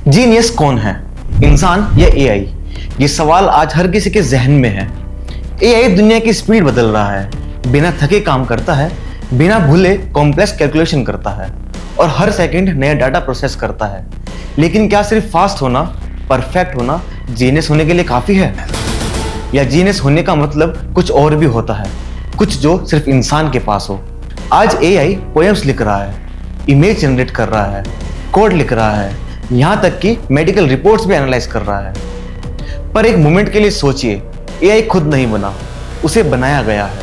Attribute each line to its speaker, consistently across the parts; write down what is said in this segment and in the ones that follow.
Speaker 1: Genius कौन है, इंसान या एआई? ये सवाल आज हर किसी के जहन में है। एआई दुनिया की स्पीड बदल रहा है, बिना थके काम करता है, बिना भूले कॉम्प्लेक्स कैलकुलेशन करता है और हर सेकंड नया डाटा प्रोसेस करता है। लेकिन क्या सिर्फ फास्ट होना, परफेक्ट होना जीनियस होने के लिए काफी है? या जीनियस होने का मतलब कुछ और भी होता है, कुछ जो सिर्फ इंसान के पास हो? आज एआई पोएम्स लिख रहा है, इमेज जनरेट कर रहा है, कोड लिख रहा है, यहाँ तक कि मेडिकल रिपोर्ट्स भी एनालाइज कर रहा है। पर एक मोमेंट के लिए सोचिए, एआई खुद नहीं बना, उसे बनाया गया है।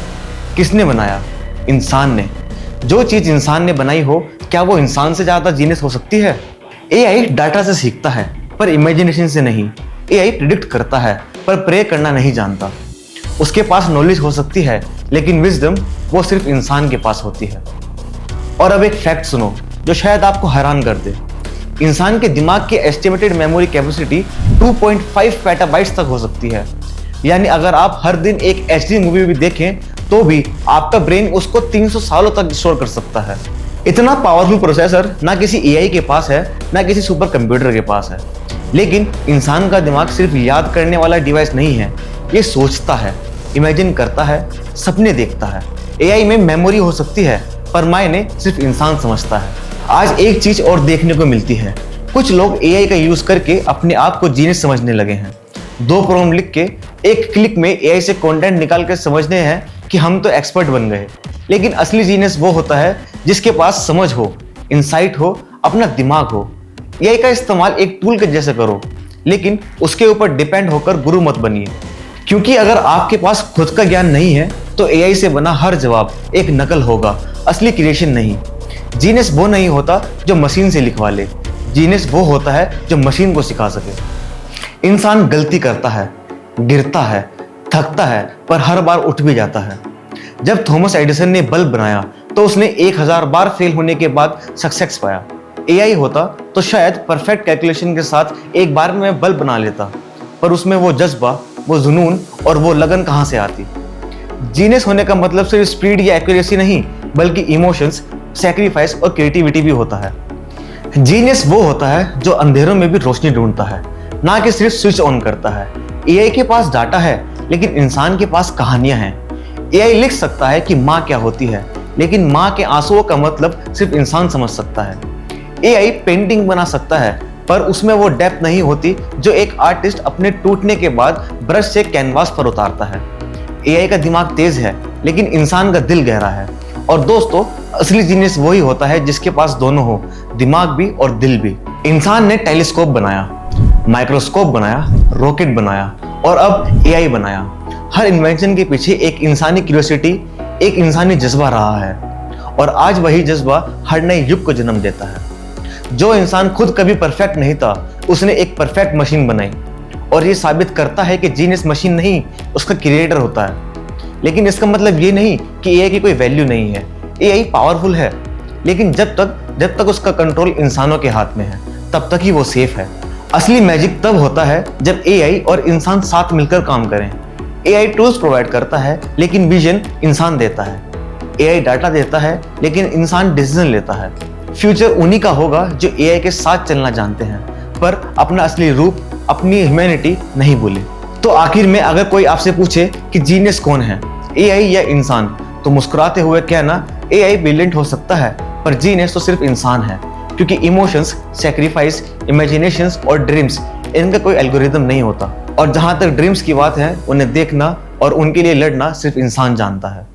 Speaker 1: किसने बनाया? इंसान ने। जो चीज इंसान ने बनाई हो, क्या वो इंसान से ज्यादा जीनियस हो सकती है? एआई डाटा से सीखता है, पर इमेजिनेशन से नहीं। एआई प्रिडिक्ट करता है, पर प्रे करना नहीं जानता। उसके पास नॉलेज हो सकती है, लेकिन विजडम वो सिर्फ इंसान के पास होती है। और अब एक फैक्ट सुनो जो शायद आपको हैरान कर दे। इंसान के दिमाग की एस्टिमेटेड मेमोरी कैपेसिटी 2.5 पेटाबाइट्स तक हो सकती है। यानी अगर आप हर दिन एक एचडी मूवी भी देखें तो भी आपका ब्रेन उसको 300 सालों तक स्टोर कर सकता है। इतना पावरफुल प्रोसेसर ना किसी एआई के पास है, ना किसी सुपर कंप्यूटर के पास है। लेकिन इंसान का दिमाग सिर्फ याद करने वाला डिवाइस नहीं है, ये सोचता है, इमेजिन करता है, सपने देखता है। एआई में मेमोरी हो सकती है, पर मायने सिर्फ इंसान समझता है। आज एक चीज और देखने को मिलती है, कुछ लोग एआई का यूज करके अपने आप को जीनियस समझने लगे हैं। 2 प्रॉम्प्ट लिख के एक क्लिक में एआई से कंटेंट निकाल कर समझने हैं कि हम तो एक्सपर्ट बन गए। लेकिन असली जीनियस वो होता है जिसके पास समझ हो, इंसाइट हो, अपना दिमाग हो। एआई का इस्तेमाल एक टूल के जैसे करो, लेकिन उसके ऊपर डिपेंड होकर गुरु मत बनिए। क्योंकि अगर आपके पास खुद का ज्ञान नहीं है तो एआई से बना हर जवाब एक नकल होगा, असली क्रिएशन नहीं। जीनियस वो नहीं होता जो मशीन से लिखवा ले, जीनियस वो होता है जो मशीन को सिखा सके। इंसान गलती करता है, गिरता है, थकता है, पर हर बार उठ भी जाता है। जब थॉमस एडिसन ने बल्ब बनाया तो उसने 1000 बार फेल होने के बाद सक्सेस पाया। एआई होता तो शायद परफेक्ट कैलकुलेशन के साथ एक बार में बल्ब बना लेता, पर उसमें वो जज्बा, वो जुनून और वो लगन कहाँ से आती? जीनियस होने का मतलब सिर्फ स्पीड या एक्यूरेसी नहीं, बल्कि इमोशंस, सैक्रिफाइस और क्रिएटिविटी भी होता है। जीनियस वो होता है जो अंधेरों में भी रोशनी ढूंढता है, ना कि सिर्फ स्विच ऑन करता है। एआई के पास डाटा है, लेकिन इंसान के पास कहानियां हैं। एआई लिख सकता है कि माँ क्या होती है, लेकिन माँ के आंसुओं का मतलब सिर्फ इंसान समझ सकता है। एआई पेंटिंग बना सकता है, पर उसमें वो डेप्थ नहीं होती जो एक आर्टिस्ट अपने टूटने के बाद ब्रश से कैनवास पर उतारता है। एआई का दिमाग तेज है, लेकिन इंसान का दिल गहरा है। और दोस्तों, असली जीनियस वही होता है जिसके पास दोनों हो, दिमाग भी और दिल भी। इंसान ने टेलीस्कोप बनाया, माइक्रोस्कोप बनाया, रॉकेट बनाया और अब एआई बनाया। हर इन्वेंशन के पीछे एक इंसानी क्यूरियोसिटी, एक इंसानी जज्बा रहा है, और आज वही जज्बा हर नए युग को जन्म देता है। जो इंसान खुद कभी परफेक्ट नहीं था, उसने एक परफेक्ट मशीन बनाई, और ये साबित करता है कि जीनियस मशीन नहीं, उसका क्रिएटर होता है। लेकिन इसका मतलब ये नहीं कि एआई की कोई वैल्यू नहीं है। एआई पावरफुल है, लेकिन जब तक उसका कंट्रोल इंसानों के हाथ में है, तब तक ही वो सेफ है। असली मैजिक तब होता है जब एआई और इंसान साथ मिलकर काम करें। एआई टूल्स प्रोवाइड करता है, लेकिन विजन इंसान देता है। एआई डाटा देता है, लेकिन इंसान डिसीजन लेता है। फ्यूचर उन्हीं का होगा जो एआई के साथ चलना जानते हैं, पर अपना असली रूप, अपनी ह्यूमैनिटी नहीं भूले। तो आखिर में अगर कोई आपसे पूछे कि जीनियस कौन है, एआई या इंसान, तो मुस्कुराते हुए कहना, एआई ब्रिलियंट हो सकता है, पर जीनियस तो सिर्फ इंसान है। क्योंकि इमोशंस, सैक्रिफाइस, इमेजिनेशंस और ड्रीम्स, इनका कोई एल्गोरिदम नहीं होता। और जहां तक ड्रीम्स की बात है, उन्हें देखना और उनके लिए लड़ना सिर्फ इंसान जानता है।